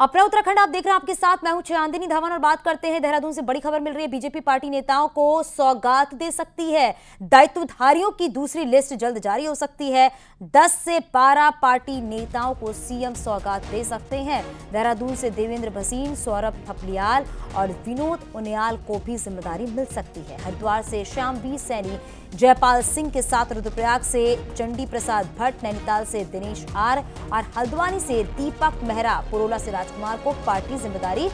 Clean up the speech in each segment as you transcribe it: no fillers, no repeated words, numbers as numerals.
अपना उत्तराखंड आप देख रहे हैं, आपके साथ मैं हूं चांदनी धवन और बात करते हैं देहरादून से बड़ी खबर मिल रही है। बीजेपी पार्टी नेताओं को सौगात दे सकती है। दायित्वधारियों की दूसरी लिस्ट जल्द जारी हो सकती है। 10 से 12 पार्टी नेताओं को सीएम सौगात दे सकते हैं। देहरादून से देवेंद्र भसीन, सौरभ थपलियाल और विनोद उनियाल को भी जिम्मेदारी मिल सकती है। हरिद्वार से श्यामवीर सैनी, जयपाल सिंह के साथ रुद्रप्रयाग से चंडी प्रसाद भट्ट, नैनीताल से दिनेश आर और हल्द्वानी से दीपक मेहरा, पुरोला से राजकुमार को पार्टी जिम्मेदारी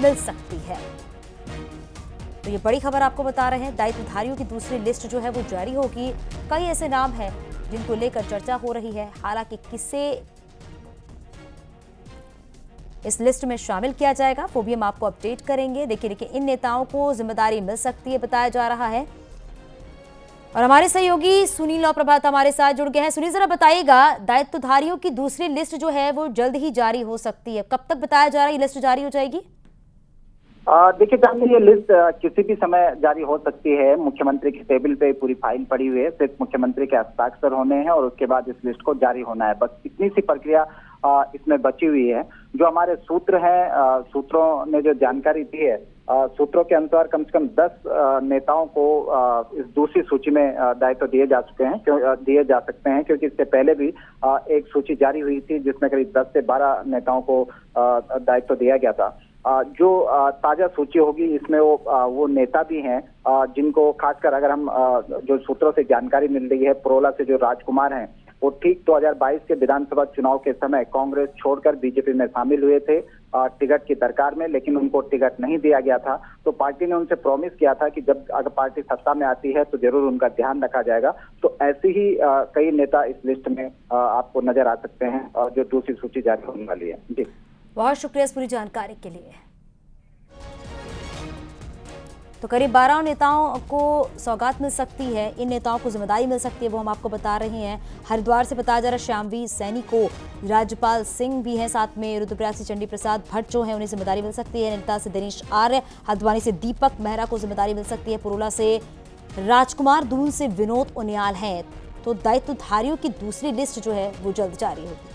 मिल सकती है। तो ये बड़ी खबर आपको बता रहे हैं। दायित्वधारियों की दूसरी लिस्ट जो है वो जारी होगी। कई ऐसे नाम हैं जिनको लेकर चर्चा हो रही है। हालांकि किसे इस लिस्ट में शामिल किया जाएगा वो भी हम आपको अपडेट करेंगे। देखिए इन नेताओं को जिम्मेदारी मिल सकती है बताया जा रहा है। और हमारे सहयोगी सुनील और प्रभात हमारे साथ जुड़ गए हैं। सुनील, जरा बताइएगा, दायित्वधारियों की दूसरी लिस्ट जो है वो जल्द ही जारी हो सकती है। कब तक बताया जा रहा है ये लिस्ट जारी हो जाएगी? देखिए जानते, ये लिस्ट किसी भी समय जारी हो सकती है। मुख्यमंत्री की टेबल पे पूरी फाइल पड़ी हुई है, सिर्फ मुख्यमंत्री के हस्ताक्षर होने हैं और उसके बाद इस लिस्ट को जारी होना है। बस इतनी सी प्रक्रिया इसमें बची हुई है। जो हमारे सूत्र हैं, सूत्रों ने जो जानकारी दी है, सूत्रों के अनुसार कम से कम 10 नेताओं को इस दूसरी सूची में दायित्व दिए जा सकते हैं, क्योंकि इससे पहले भी एक सूची जारी हुई थी जिसमें करीब 10 से 12 नेताओं को दायित्व दिया गया था। जो ताजा सूची होगी इसमें वो नेता भी हैं जिनको खासकर अगर हम जो सूत्रों से जानकारी मिल रही है, पुरोला से जो राजकुमार हैं, वो ठीक 2022 के विधानसभा चुनाव के समय कांग्रेस छोड़कर बीजेपी में शामिल हुए थे टिकट की दरकार में, लेकिन उनको टिकट नहीं दिया गया था। तो पार्टी ने उनसे प्रॉमिस किया था कि जब अगर पार्टी सत्ता में आती है तो जरूर उनका ध्यान रखा जाएगा। तो ऐसे ही कई नेता इस लिस्ट में आपको नजर आ सकते हैं जो दूसरी सूची जारी होने वाली है। जी, बहुत शुक्रिया इस पूरी जानकारी के लिए। तो करीब 12 नेताओं को सौगात मिल सकती है। इन नेताओं को जिम्मेदारी मिल सकती है, वो हम आपको बता रहे हैं। हरिद्वार से बताया जा रहा है श्यामवीर सैनी को, राजपाल सिंह भी हैं साथ में, रुद्रप्रयाग से चंडी प्रसाद भट्ट जो है उन्हें जिम्मेदारी मिल सकती है। नैनीताल से दिनेश आर्य, हल्द्वानी से दीपक मेहरा को जिम्मेदारी मिल सकती है। पुरोला से राजकुमार, दून से विनोद उनियाल हैं। तो दायित्वधारियों की दूसरी लिस्ट जो है वो जल्द जारी होगी।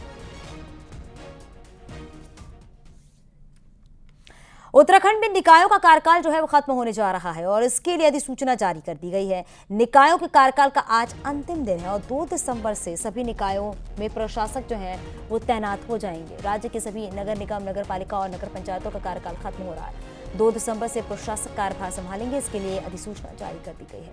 उत्तराखंड में निकायों का कार्यकाल जो है वो खत्म होने जा रहा है और इसके लिए अधिसूचना जारी कर दी गई है। निकायों के कार्यकाल का आज अंतिम दिन है और 2 दिसंबर से सभी निकायों में प्रशासक जो हैं वो तैनात हो जाएंगे। राज्य के सभी नगर निगम, नगर पालिका और नगर पंचायतों का कार्यकाल खत्म हो रहा है। 2 दिसंबर से प्रशासक कार्यभार संभालेंगे। इसके लिए अधिसूचना जारी कर दी गई है।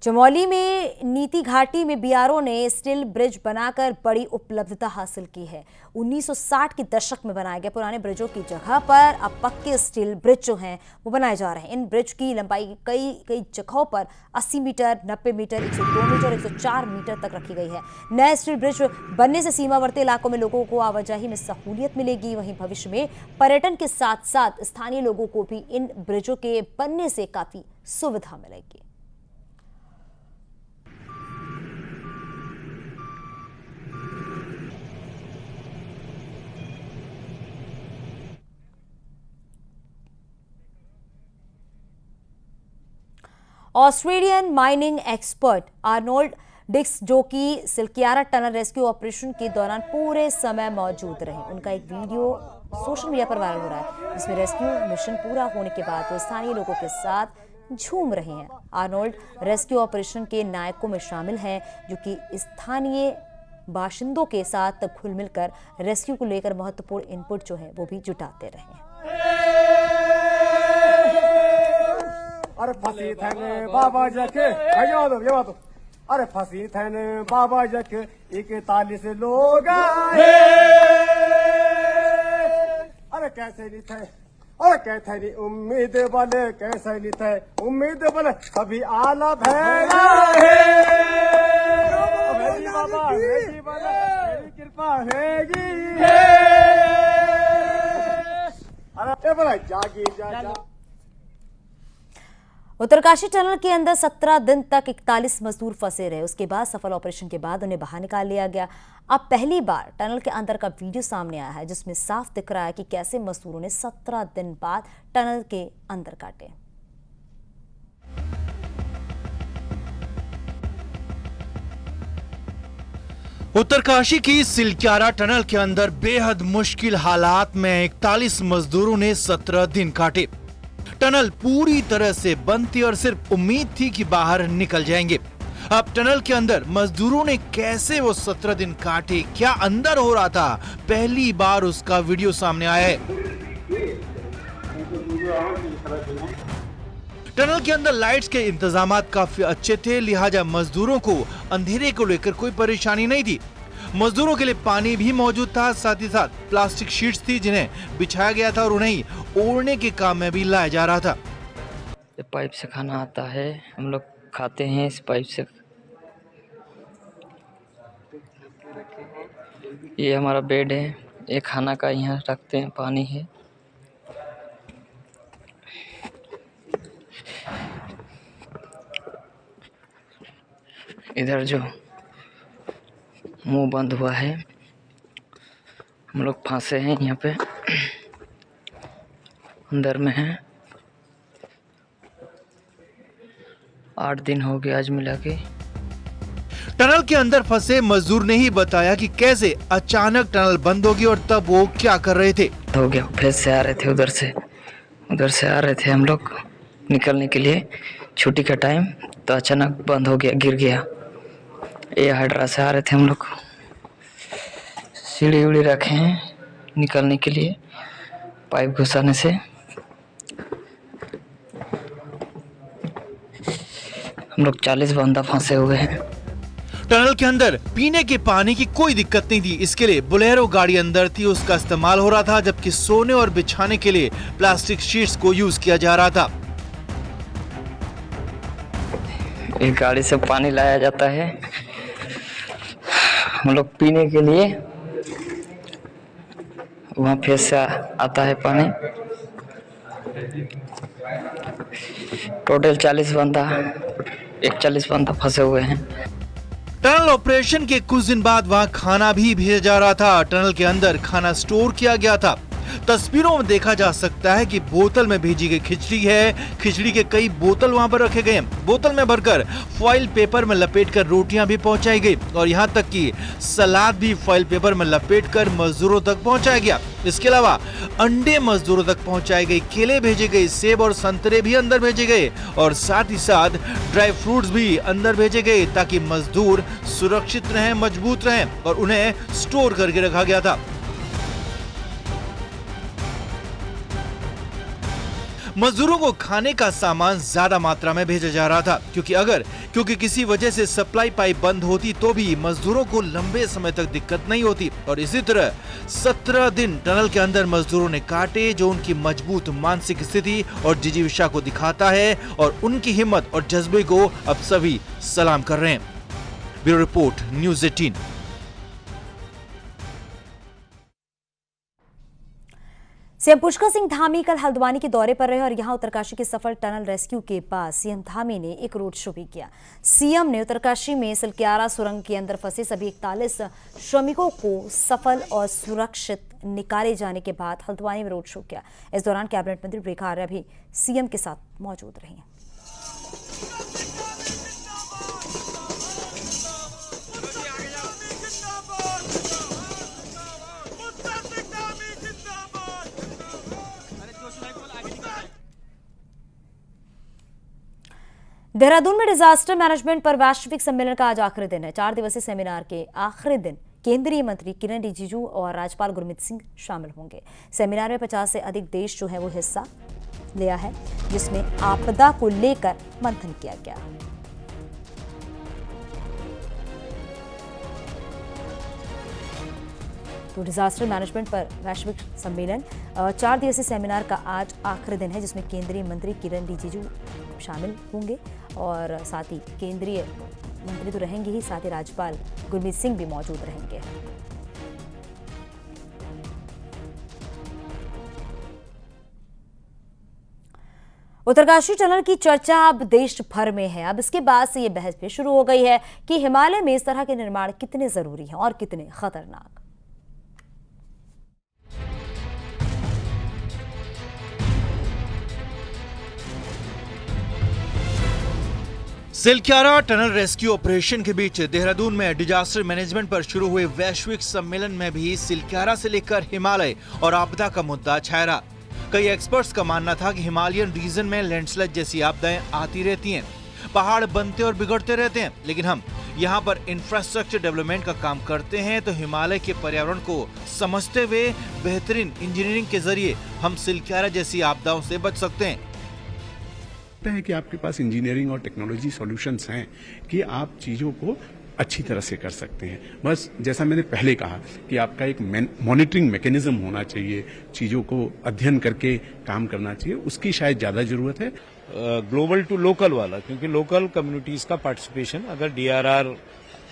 चमोली में नीति घाटी में बीआरओ ने स्टील ब्रिज बनाकर बड़ी उपलब्धता हासिल की है। 1960 के दशक में बनाए गए पुराने ब्रिजों की जगह पर अब पक्के स्टील ब्रिज जो हैं वो बनाए जा रहे हैं। इन ब्रिज की लंबाई कई जगहों पर 80 मीटर, 90 मीटर, 102 मीटर, 104 मीटर तक रखी गई है। नए स्टील ब्रिज बनने से सीमावर्ती इलाकों में लोगों को आवाजाही में सहूलियत मिलेगी। वहीं भविष्य में पर्यटन के साथ साथ स्थानीय लोगों को भी इन ब्रिजों के बनने से काफी सुविधा मिलेगी। ऑस्ट्रेलियन माइनिंग एक्सपर्ट आर्नोल्ड डिक्स, जो कि सिलकियारा टनल रेस्क्यू ऑपरेशन के दौरान पूरे समय मौजूद रहे, उनका एक वीडियो सोशल मीडिया पर वायरल हो रहा है जिसमें रेस्क्यू मिशन पूरा होने के बाद वो स्थानीय लोगों के साथ झूम रहे हैं। आर्नोल्ड रेस्क्यू ऑपरेशन के नायकों में शामिल हैं जो कि स्थानीय बाशिंदों के साथ घुल मिलकर रेस्क्यू को लेकर महत्वपूर्ण इनपुट जो है वो भी जुटाते रहे हैं। अरे फंसी थे बाबा जके, अरे फंसी थे बाबा जके 41 लोग, अरे कैसे नहीं थे, अरे कैसे नहीं उम्मीद वाले, कैसे नहीं थे उम्मीद वाले, सभी आला भैया बाबा मेरी कृपा हैगी, अरे बोला जागी जा। उत्तरकाशी टनल के अंदर 17 दिन तक 41 मजदूर फंसे रहे। उसके बाद सफल ऑपरेशन के बाद उन्हें बाहर निकाल लिया गया। अब पहली बार टनल के अंदर का वीडियो सामने आया है जिसमें साफ दिख रहा है कि कैसे मजदूरों ने 17 दिन बाद टनल के अंदर काटे। उत्तरकाशी की सिलक्यारा टनल के अंदर बेहद मुश्किल हालात में 41 मजदूरों ने 17 दिन काटे। टनल पूरी तरह से बंद थी और सिर्फ उम्मीद थी कि बाहर निकल जाएंगे। अब टनल के अंदर मजदूरों ने कैसे वो 17 दिन काटे, क्या अंदर हो रहा था, पहली बार उसका वीडियो सामने आया है। टनल के अंदर लाइट्स के इंतजामात काफी अच्छे थे, लिहाजा मजदूरों को अंधेरे को लेकर कोई परेशानी नहीं थी। मजदूरों के लिए पानी भी मौजूद था, साथ ही साथ प्लास्टिक शीट्स थी जिन्हें बिछाया गया था और उन्हें ओढ़ने के काम में भी लाया जा रहा था। पाइप से खाना आता है, हम लोग खाते हैं इस पाइप से। ये हमारा बेड है, ये खाना का यहाँ रखते हैं, पानी है। इधर जो मुंह बंद हुआ है, हम लोग फंसे हैं यहाँ पे, अंदर में हैं। 8 दिन हो गए आज मिला के। टनल के अंदर फंसे मजदूर ने ही बताया कि कैसे अचानक टनल बंद होगी और तब वो क्या कर रहे थे। हो गया, फिर से आ रहे थे, उधर से आ रहे थे हम लोग निकलने के लिए छुट्टी का टाइम, तो अचानक बंद हो गया, गिर गया। ये हाइड्रा से आ रहे थे हम लोग, सीढ़ी उड़ी रखे हैं निकलने के लिए पाइप घुसाने से। हम लोग 40 बंदा फंसे हुए हैं। टनल के अंदर पीने के पानी की कोई दिक्कत नहीं थी, इसके लिए बोलेरो गाड़ी अंदर थी, उसका इस्तेमाल हो रहा था, जबकि सोने और बिछाने के लिए प्लास्टिक शीट्स को यूज किया जा रहा था। एक गाड़ी से पानी लाया जाता है हम लोग पीने के लिए, वहाँ फिर से आता है पानी। टोटल 40 बंदा फंसे हुए हैं। टनल ऑपरेशन के कुछ दिन बाद वहां खाना भी भेजा जा रहा था। टनल के अंदर खाना स्टोर किया गया था। तस्वीरों में देखा जा सकता है कि बोतल में भेजी गई खिचड़ी है, खिचड़ी के कई बोतल वहां पर रखे गए हैं। बोतल में भरकर फॉइल पेपर में लपेटकर रोटियां भी पहुंचाई गई और यहां तक कि सलाद भी फॉइल पेपर में लपेटकर मजदूरों तक पहुंचाया गया। इसके अलावा अंडे मजदूरों तक पहुंचाए गए, केले भेजे गए, सेब और संतरे भी अंदर भेजे गए और साथ ही साथ ड्राई फ्रूट्स भी अंदर भेजे गए ताकि मजदूर सुरक्षित रहें, मजबूत रहें और उन्हें स्टोर करके रखा गया था। मजदूरों को खाने का सामान ज्यादा मात्रा में भेजा जा रहा था क्योंकि किसी वजह से सप्लाई पाइप बंद होती तो भी मजदूरों को लंबे समय तक दिक्कत नहीं होती। और इसी तरह 17 दिन टनल के अंदर मजदूरों ने काटे, जो उनकी मजबूत मानसिक स्थिति और जिजीविषा को दिखाता है और उनकी हिम्मत और जज्बे को अब सभी सलाम कर रहे हैं। Bureau report, news 18। CM Pushkar Singh Dhami कल हल्द्वानी के दौरे पर रहे और यहां उत्तरकाशी के सफल टनल रेस्क्यू के बाद सीएम धामी ने एक रोड शो भी किया। सीएम ने उत्तरकाशी में सिलक्यारा सुरंग के अंदर फंसे सभी 41 श्रमिकों को सफल और सुरक्षित निकाले जाने के बाद हल्द्वानी में रोड शो किया। इस दौरान कैबिनेट मंत्री रेखा आर्या भी सीएम के साथ मौजूद रही। देहरादून में डिजास्टर मैनेजमेंट पर वैश्विक सम्मेलन का आज आखिरी दिन है। 4 दिवसीय सेमिनार के आखिरी दिन केंद्रीय मंत्री किरण रिजिजू और राज्यपाल गुरमीत सिंह शामिल होंगे। सेमिनार में 50 से अधिक देश जो है वो हिस्सा लिया है, जिसमें आपदा को लेकर मंथन किया गया। तो डिजास्टर मैनेजमेंट पर वैश्विक सम्मेलन 4 दिवसीय सेमिनार का आज आखिरी दिन है, जिसमें केंद्रीय मंत्री किरण रिजिजू शामिल होंगे और साथ ही केंद्रीय मंत्री तो रहेंगे ही, साथ ही राज्यपाल गुरमीत सिंह भी मौजूद रहेंगे। उत्तरकाशी टनल की चर्चा अब देश भर में है। अब इसके बाद से ये बहस भी शुरू हो गई है कि हिमालय में इस तरह के निर्माण कितने जरूरी हैं और कितने खतरनाक। सिलक्यारा टनल रेस्क्यू ऑपरेशन के बीच देहरादून में डिजास्टर मैनेजमेंट पर शुरू हुए वैश्विक सम्मेलन में भी सिलक्यारा से लेकर हिमालय और आपदा का मुद्दा छाया रहा। कई एक्सपर्ट्स का मानना था कि हिमालयन रीजन में लैंडस्लाइड जैसी आपदाएं आती रहती हैं, पहाड़ बनते और बिगड़ते रहते हैं, लेकिन हम यहाँ पर इंफ्रास्ट्रक्चर डेवलपमेंट का काम करते हैं तो हिमालय के पर्यावरण को समझते हुए बेहतरीन इंजीनियरिंग के जरिए हम सिलक्यारा जैसी आपदाओं से बच सकते हैं। है कि आपके पास इंजीनियरिंग और टेक्नोलॉजी सॉल्यूशंस हैं कि आप चीजों को अच्छी तरह से कर सकते हैं। बस जैसा मैंने पहले कहा कि आपका एक मॉनिटरिंग मैकेनिज्म होना चाहिए, चीजों को अध्ययन करके काम करना चाहिए, उसकी शायद ज्यादा जरूरत है। ग्लोबल टू लोकल वाला, क्योंकि लोकल कम्युनिटीज का पार्टिसिपेशन, अगर डीआरआर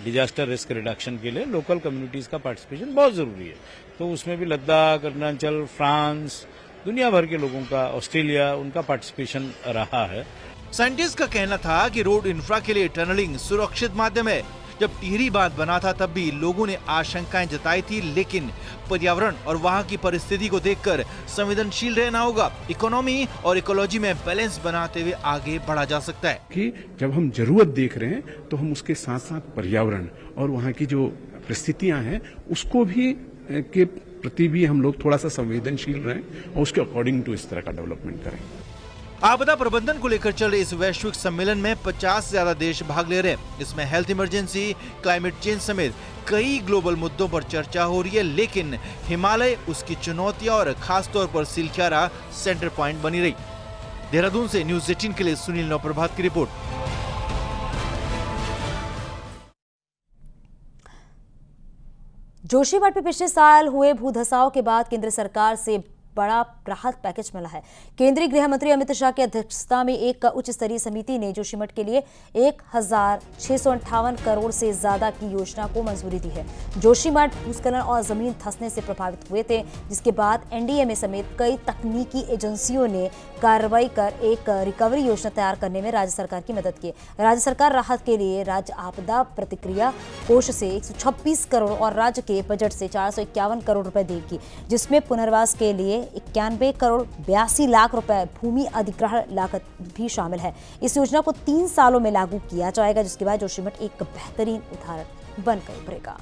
डिजास्टर रिस्क रिडक्शन के लिए लोकल कम्युनिटीज का पार्टिसिपेशन बहुत जरूरी है। तो उसमें भी लद्दाख, अरुणाचल, फ्रांस, दुनिया भर के लोगों का, ऑस्ट्रेलिया, उनका पार्टिसिपेशन रहा है। साइंटिस्ट का कहना था कि रोड इंफ्रा के लिए टनलिंग सुरक्षित माध्यम है। जब टिहरी बांध बना था तब भी लोगों ने आशंकाएं जताई थी, लेकिन पर्यावरण और वहां की परिस्थिति को देखकर संवेदनशील रहना होगा। इकोनॉमी और इकोलॉजी में बैलेंस बनाते हुए आगे बढ़ा जा सकता है कि जब हम जरूरत देख रहे हैं तो हम उसके साथ साथ पर्यावरण और वहां की जो परिस्थितियां हैं उसको भी के प्रति भी हम लोग थोड़ा सा संवेदनशील रहें और उसके अकॉर्डिंग टू इस तरह का डेवलपमेंट करें। आपदा प्रबंधन को लेकर चल रहे इस वैश्विक सम्मेलन में 50 से ज्यादा देश भाग ले रहे हैं। इसमें हेल्थ इमरजेंसी, क्लाइमेट चेंज समेत कई ग्लोबल मुद्दों पर चर्चा हो रही है, लेकिन हिमालय, उसकी चुनौतियां और खास तौर पर सिलक्यारा सेंटर पॉइंट बनी रही। देहरादून से न्यूज़ 18 के लिए सुनील नवप्रभात की रिपोर्ट। जोशीमठ में पिछले साल हुए भूधसाव के बाद केंद्र सरकार से बड़ा राहत पैकेज मिला है। केंद्रीय गृह मंत्री अमित शाह की अध्यक्षता में एक उच्च स्तरीय समिति ने जोशीमठ के लिए 1658 करोड़ से ज्यादा की योजना को मंजूरी दी है। जोशीमठ भूस्खलन और जमीन धंसने से प्रभावित हुए थे, जिसके बाद एनडीएमए समेत कई तकनीकी एजेंसियों ने कार्रवाई कर एक रिकवरी योजना तैयार करने में राज्य सरकार की मदद की। राज्य सरकार राहत के लिए राज्य आपदा प्रतिक्रिया कोष से 126 करोड़ और राज्य के बजट से 451 करोड़ रुपए देगी, जिसमें पुनर्वास के लिए 91 करोड़ 82 लाख रुपए भूमि अधिग्रहण लागत भी शामिल है। इस योजना को 3 सालों में लागू किया जाएगा, जिसके बाद जोशीमठ एक बेहतरीन उदाहरण बनकर उभरेगा।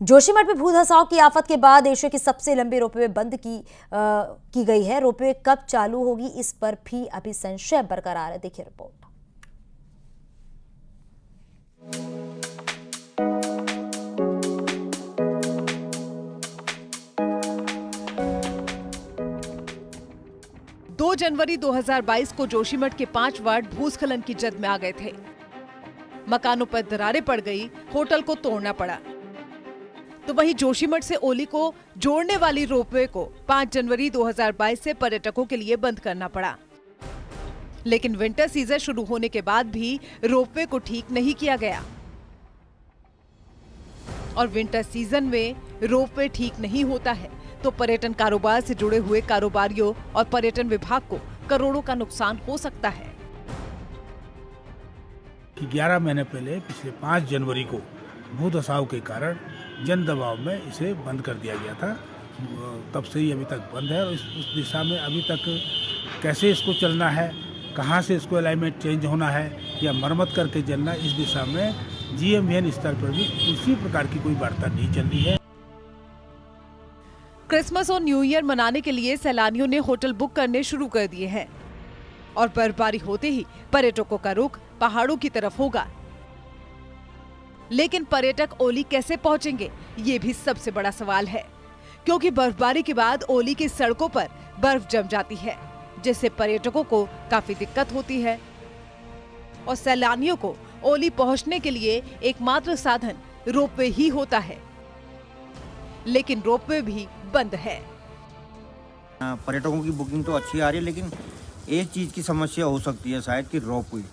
जोशीमठ में भूधसाव की आफत के बाद एशिया की सबसे लंबी रोपवे बंद की गई है। रोपवे कब चालू होगी, इस पर भी अभी संशय बरकरार है। देखिए रिपोर्ट। दो जनवरी 2022 को जोशीमठ के 5 वार्ड भूस्खलन की जद में आ गए थे। मकानों पर दरारें पड़ गई, होटल को तोड़ना पड़ा। तो वहीं जोशीमठ से ओली को जोड़ने वाली रोपवे को 5 जनवरी 2022 से पर्यटकों के लिए बंद करना पड़ा। लेकिन विंटर सीजन शुरू होने के बाद भी रोपवे को ठीक नहीं किया गया और विंटर सीजन में रोपवे ठीक नहीं होता है तो पर्यटन कारोबार से जुड़े हुए कारोबारियों और पर्यटन विभाग को करोड़ों का नुकसान हो सकता है। 11 महीने पहले पिछले 5 जनवरी को भूधसाव के कारण जन दबाव में इसे बंद कर दिया गया था। तब से ही अभी तक बंद है और उस दिशा में अभी तक कैसे इसको चलना है, कहाँ से इसको अलाइनमेंट चेंज होना है या मरम्मत करके चलना, इस दिशा में जीएमवीएन स्तर पर भी किसी प्रकार की कोई वार्ता नहीं चल रही है। क्रिसमस और न्यू ईयर मनाने के लिए सैलानियों ने होटल बुक करने शुरू कर दिए हैं और बर्फबारी होते ही पर्यटकों का रुख पहाड़ों की तरफ होगा। लेकिन पर्यटक ओली कैसे पहुंचेंगे, ये भी सबसे बड़ा सवाल है, क्योंकि बर्फबारी के बाद ओली की सड़कों पर बर्फ जम जाती है, जिससे पर्यटकों को काफी दिक्कत होती है और सैलानियों को ओली पहुंचने के लिए एकमात्र साधन रोपवे ही होता है। लेकिन रोपवे भी बंद है। पर्यटकों की बुकिंग तो अच्छी आ रही है, लेकिन एक चीज की समस्या हो सकती है शायद कि रोपवे,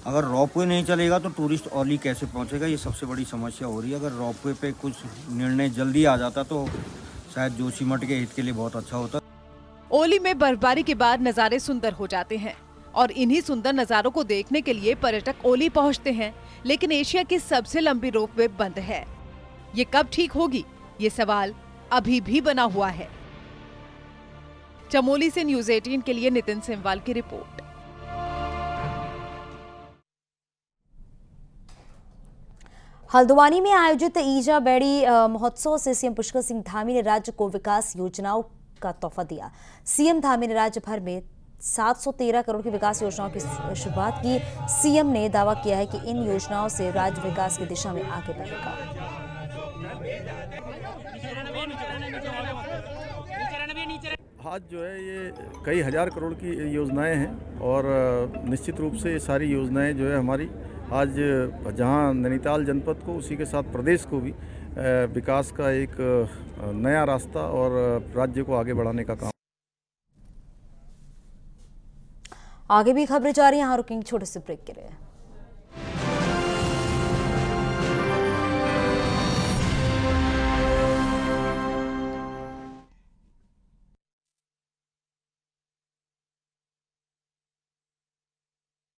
अगर रोपवे नहीं चलेगा तो टूरिस्ट ओली कैसे पहुंचेगा, ये सबसे बड़ी समस्या हो रही है। अगर रोपवे पे कुछ निर्णय जल्दी आ जाता तो शायद जोशीमठ के हित के लिए बहुत अच्छा होता। ओली में बर्फबारी के बाद नज़ारे सुंदर हो जाते हैं और इन्हीं सुंदर नज़ारों को देखने के लिए पर्यटक ओली पहुंचते हैं, लेकिन एशिया की सबसे लंबी रोपवे बंद है। ये कब ठीक होगी, ये सवाल अभी भी बना हुआ है। चमोली से न्यूज़ 18 के लिए नितिन सेमवाल की रिपोर्ट। हल्द्वानी में आयोजित ईजा बेड़ी महोत्सव से सीएम पुष्कर सिंह धामी ने राज्य को विकास योजनाओं का तोहफा दिया। सीएम धामी ने राज्य भर में 713 करोड़ की विकास योजनाओं की शुरुआत की। सीएम ने दावा किया है कि इन योजनाओं से राज्य विकास की दिशा में आगे बढ़ेगा। आज जो है ये कई हजार करोड़ की योजनाएं हैं और निश्चित रूप से ये सारी योजनाएं जो है हमारी आज जहां नैनीताल जनपद को उसी के साथ प्रदेश को भी विकास का एक नया रास्ता और राज्य को आगे बढ़ाने का काम। आगे भी खबरें जा रही हैं, यहाँ रुकेंगे छोटे से ब्रेक के लिए।